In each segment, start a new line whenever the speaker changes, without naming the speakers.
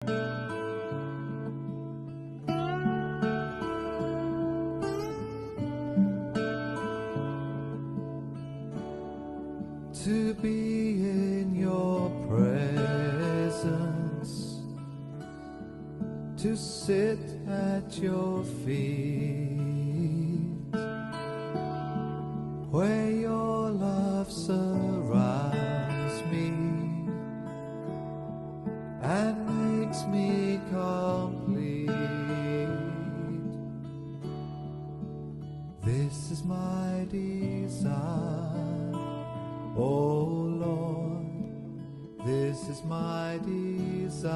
To be in your presence, to sit at your feet, where your love surrounds me and makes me complete. This is my desire. Oh Lord, this is my desire.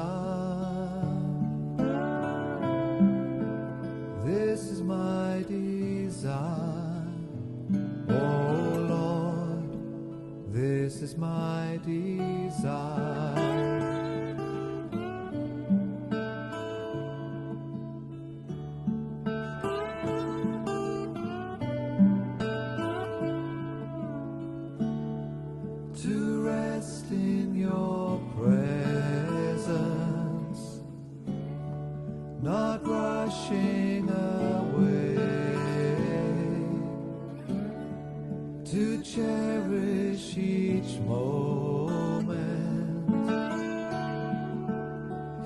This is my desire. Oh Lord, this is my desire. To rest in your presence, not rushing away, to cherish each moment.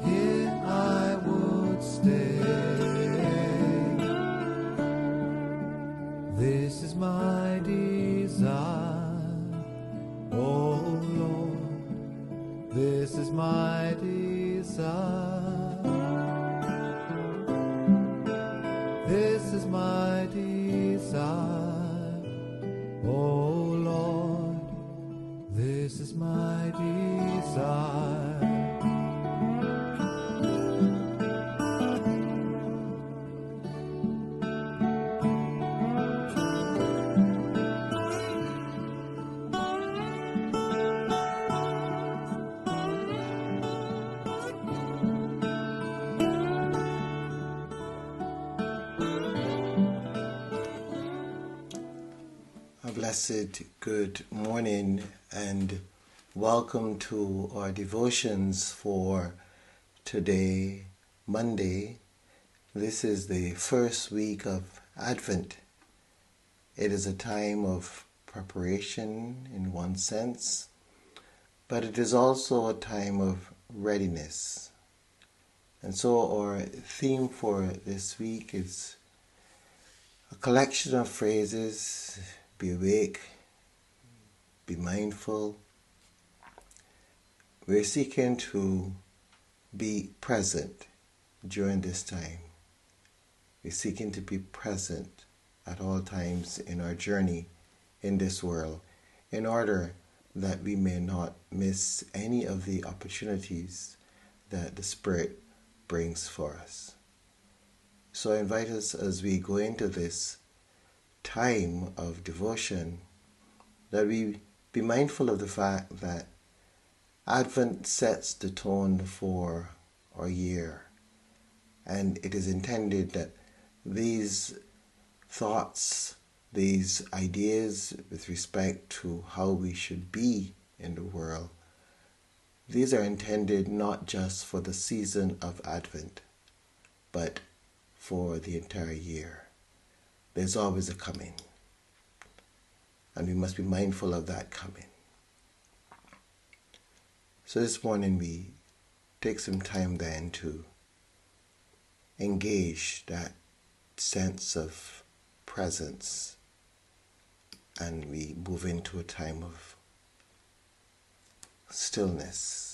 Here I would stay. This is my desire. Oh Lord, this is my desire. This is my desire. Oh Lord, this is my desire.
A blessed good morning and welcome to our devotions for today, Monday. This is the first week of Advent. It is a time of preparation in one sense, but it is also a time of readiness. And so our theme for this week is a collection of phrases: be awake, be mindful. We're seeking to be present during this time. We're seeking to be present at all times in our journey in this world in order that we may not miss any of the opportunities that the Spirit brings for us. So I invite us as we go into this time of devotion that we be mindful of the fact that Advent sets the tone for our year, and it is intended that these thoughts, these ideas with respect to how we should be in the world, these are intended not just for the season of Advent, but for the entire year. There's always a coming, and we must be mindful of that coming. So this morning we take some time then to engage that sense of presence, and we move into a time of stillness.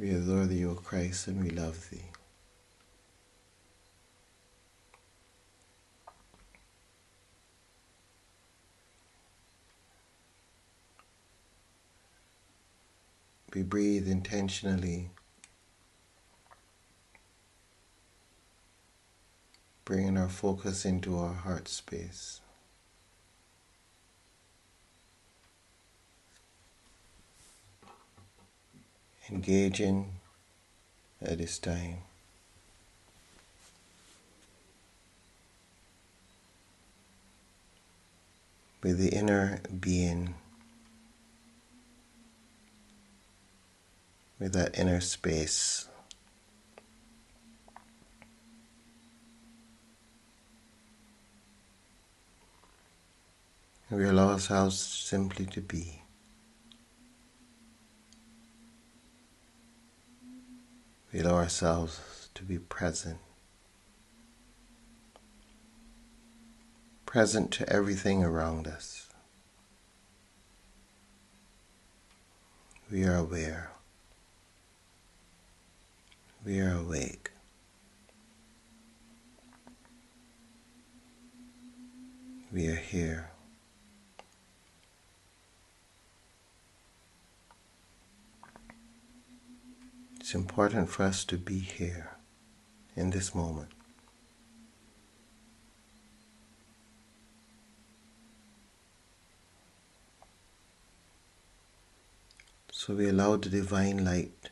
We adore thee, O Christ, and we love thee. We breathe intentionally bringing our focus into our heart space. Engaging at this time with the inner being, with that inner space. We allow ourselves simply to be. We allow ourselves to be present. Present to everything around us. We are aware. We are awake. We are here. It's important for us to be here in this moment. So we allow the divine light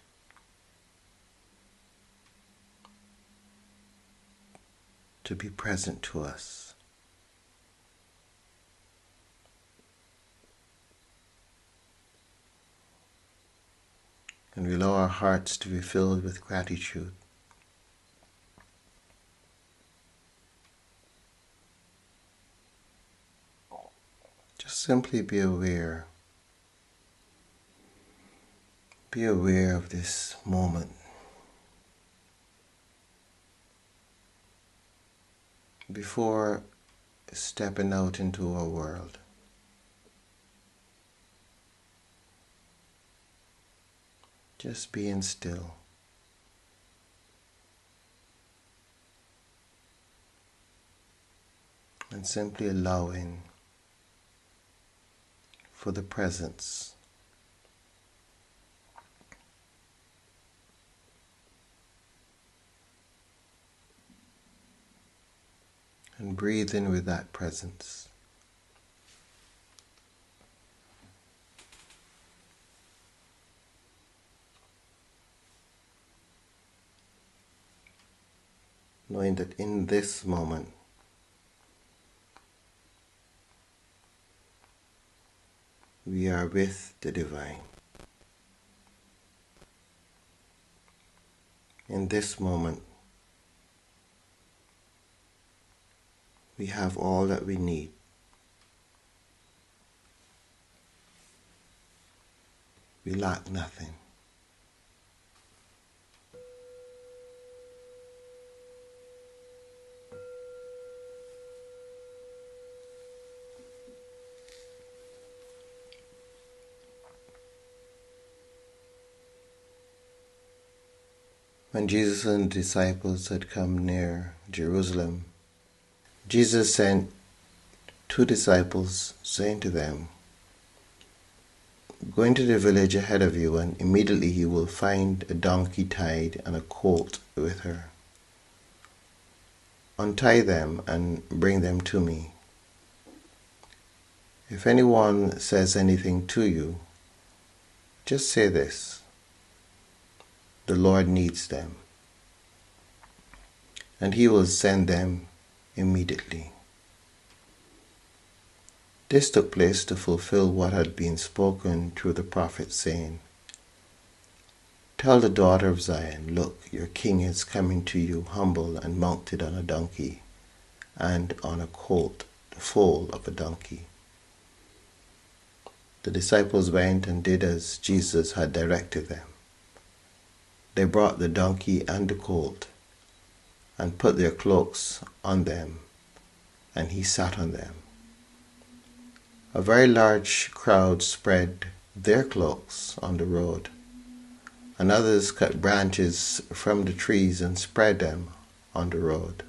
to be present to us. And we allow our hearts to be filled with gratitude. Just simply be aware. Be aware of this moment. Before stepping out into our world. Just being still. And simply allowing for the presence. And breathe in with that presence. Knowing that in this moment, we are with the divine. In this moment, we have all that we need. We lack nothing. When Jesus and the disciples had come near Jerusalem, Jesus sent 2 disciples, saying to them, "Go into the village ahead of you, and immediately you will find a donkey tied and a colt with her. Untie them and bring them to me. If anyone says anything to you, just say this: 'The Lord needs them,' and he will send them immediately." This took place to fulfill what had been spoken through the prophet, saying, "Tell the daughter of Zion, look, your king is coming to you humble and mounted on a donkey, and on a colt, the foal of a donkey." The disciples went and did as Jesus had directed them. They brought the donkey and the colt, and put their cloaks on them, and he sat on them. A very large crowd spread their cloaks on the road, and others cut branches from the trees and spread them on the road.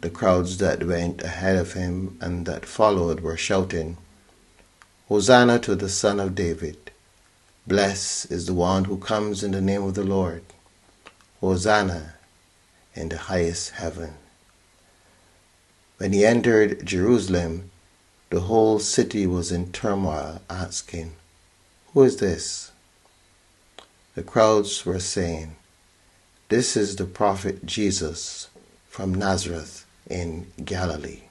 The crowds that went ahead of him and that followed were shouting, "Hosanna to the Son of David! Blessed is the one who comes in the name of the Lord! Hosanna in the highest heaven. When he entered Jerusalem, the whole city was in turmoil, asking, "Who is this?" The crowds were saying, "This is the prophet Jesus from Nazareth in Galilee."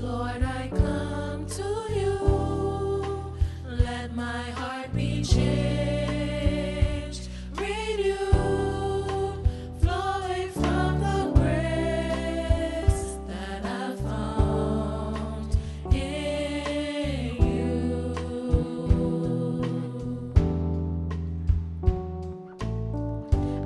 Lord, I come to you. Let my heart be changed, renewed, flowing from the grace that I found in you.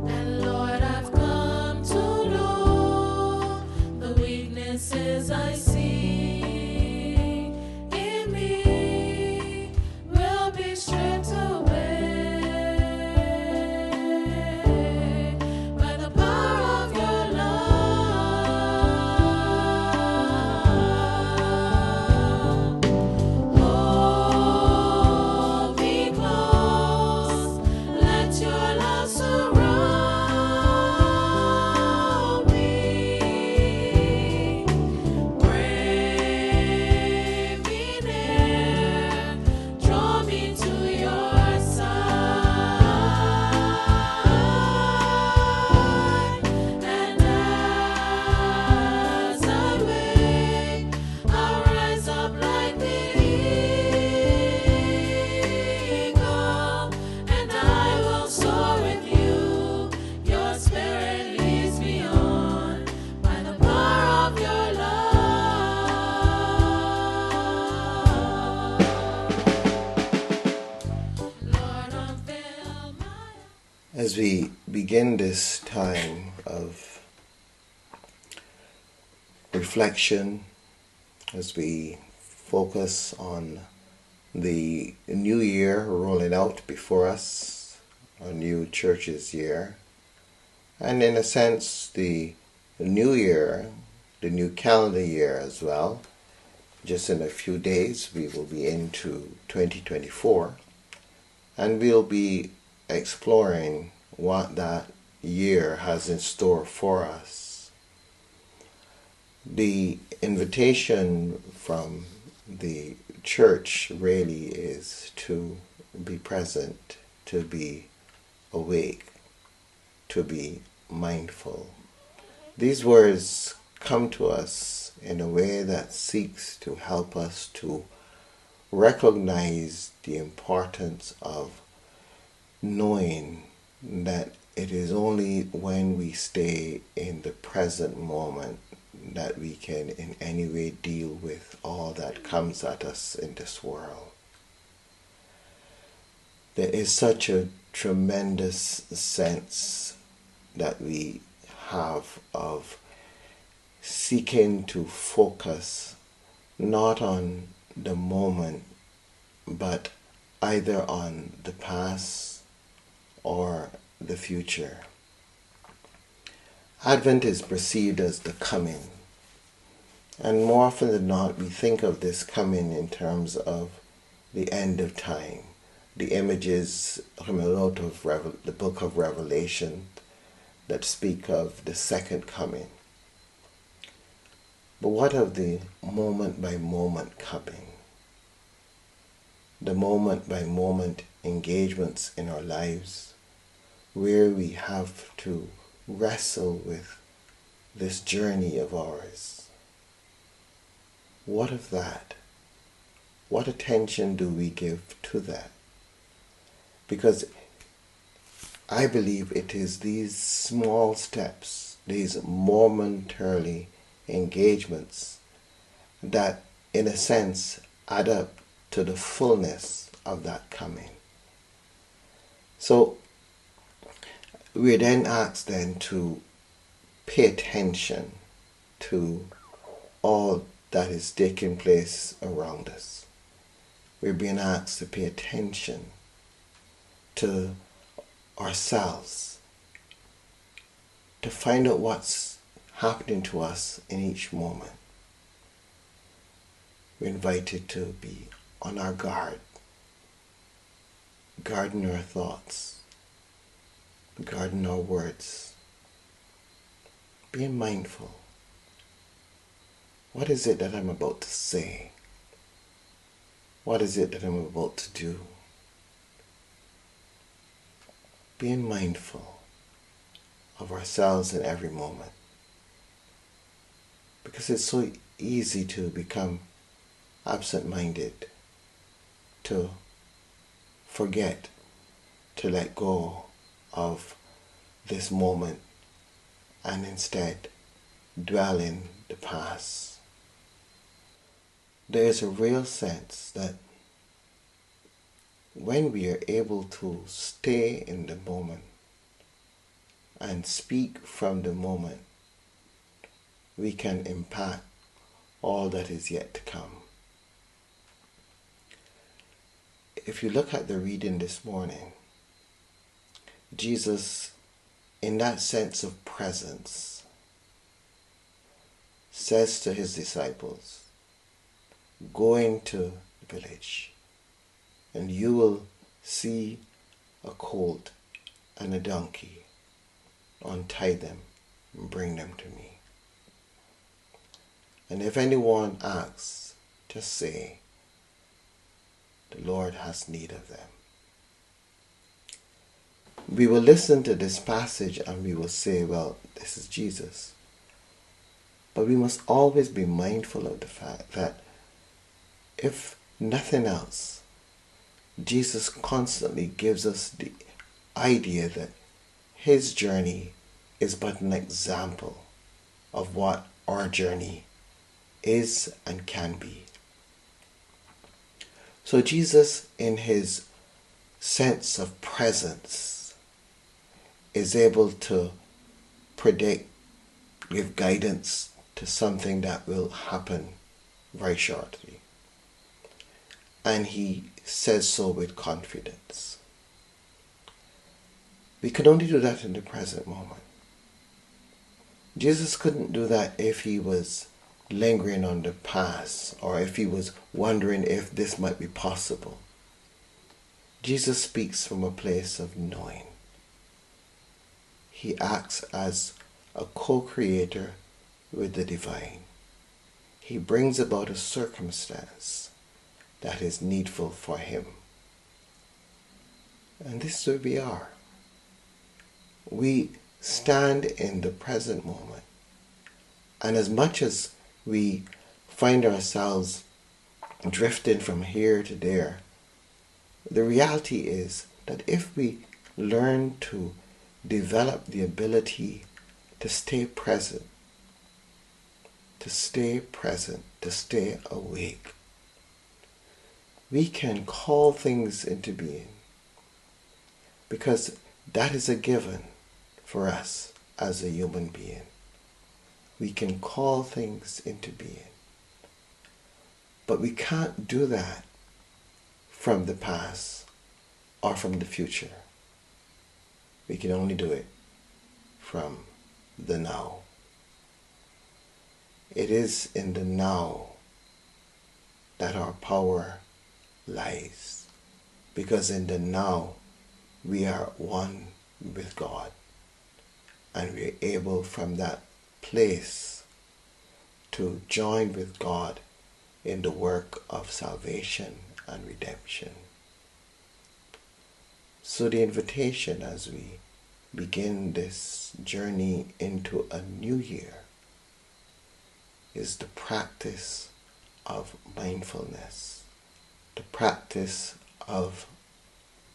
And Lord, I've come to know the weaknesses I see in me will be stripped away by the power of your love. Hold me close, let your love surround me. Bring me near, draw me to your side. And as I wait, I'll rise up like the eagle, and I will soar with you. Your spirit leads me on by the power of your love. Lord, unveil my
As we begin this time of reflection, as we focus on the new year rolling out before us, a new church's year, and in a sense the new year, the new calendar year as well. Just in a few days we will be into 2024, and we'll be exploring what that year has in store for us. The invitation from the church really is to be present, to be awake, to be mindful. These words come to us in a way that seeks to help us to recognize the importance of knowing that it is only when we stay in the present moment that we can in any way deal with all that comes at us in this world. There is such a tremendous sense that we have of seeking to focus not on the moment, but either on the past or the future. Advent is perceived as the coming, and more often than not we think of this coming in terms of the end of time. The images coming out of the book of Revelation that speak of the second coming. But what of the moment by moment coming? The moment by moment engagements in our lives where we have to wrestle with this journey of ours. What of that? What attention do we give to that? Because I believe it is these small steps, these momentarily engagements that in a sense add up to the fullness of that coming. So we're then asked then to pay attention to all that is taking place around us. We're being asked to pay attention to ourselves, to find out what's happening to us in each moment. We're invited to be on our guard, guarding our thoughts, guarding our words, being mindful. What is it that I'm about to say? What is it that I'm about to do? Being mindful of ourselves in every moment. Because it's so easy to become absent-minded, to forget, to let go of this moment and instead dwell in the past. There is a real sense that when we are able to stay in the moment and speak from the moment, we can impact all that is yet to come. If you look at the reading this morning, Jesus, in that sense of presence, says to his disciples, "Go into the village, and you will see a colt and a donkey. Untie them and bring them to me. And if anyone asks, just say, the Lord has need of them." We will listen to this passage and we will say, well, this is Jesus. But we must always be mindful of the fact that if nothing else, Jesus constantly gives us the idea that his journey is but an example of what our journey is and can be. So Jesus, in his sense of presence, is able to predict, give guidance to something that will happen very shortly. And he says so with confidence. We can only do that in the present moment. Jesus couldn't do that if he was lingering on the past or if he was wondering if this might be possible. Jesus speaks from a place of knowing. He acts as a co-creator with the divine. He brings about a circumstance that is needful for him. And this is where we are. We stand in the present moment. And as much as we find ourselves drifting from here to there, the reality is that if we learn to develop the ability to stay present, to stay awake, we can call things into being, because that is a given for us as a human being. We can call things into being. But we can't do that from the past or from the future. We can only do it from the now. It is in the now that our power lies, because in the now we are one with God, and we are able from that place to join with God in the work of salvation and redemption. So the invitation as we begin this journey into a new year is the practice of mindfulness, the practice of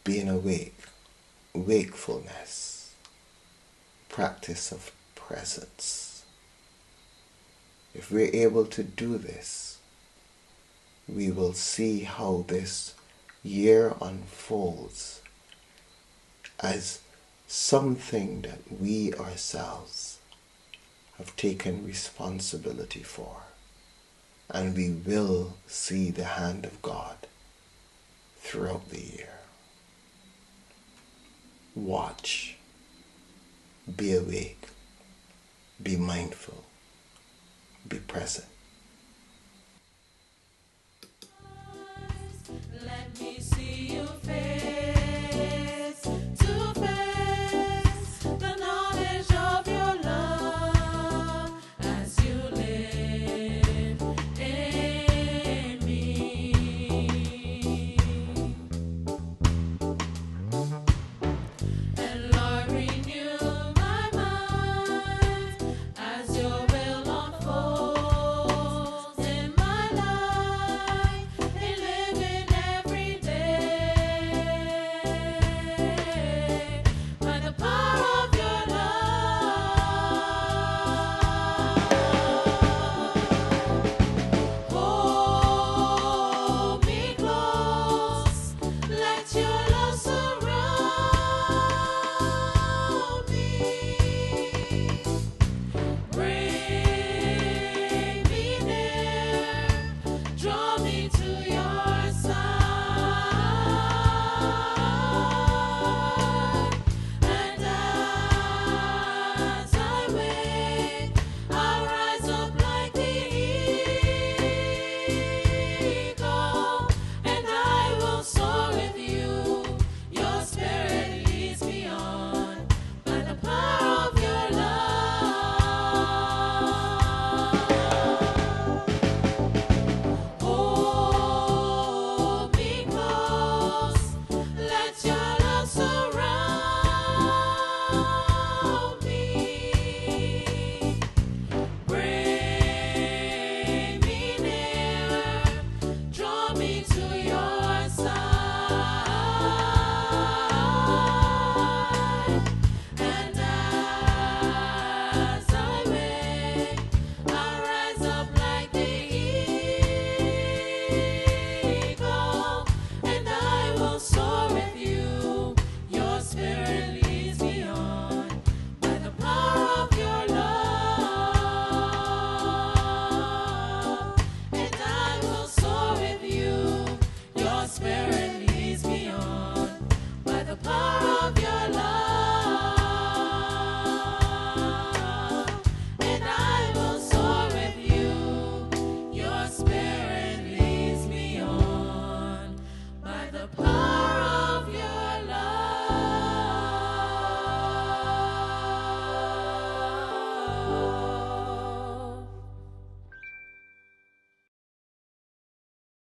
being awake, wakefulness, practice of presence. If we're able to do this, we will see how this year unfolds as something that we ourselves have taken responsibility for, and we will see the hand of God throughout the year. Watch, be awake, be mindful, be present.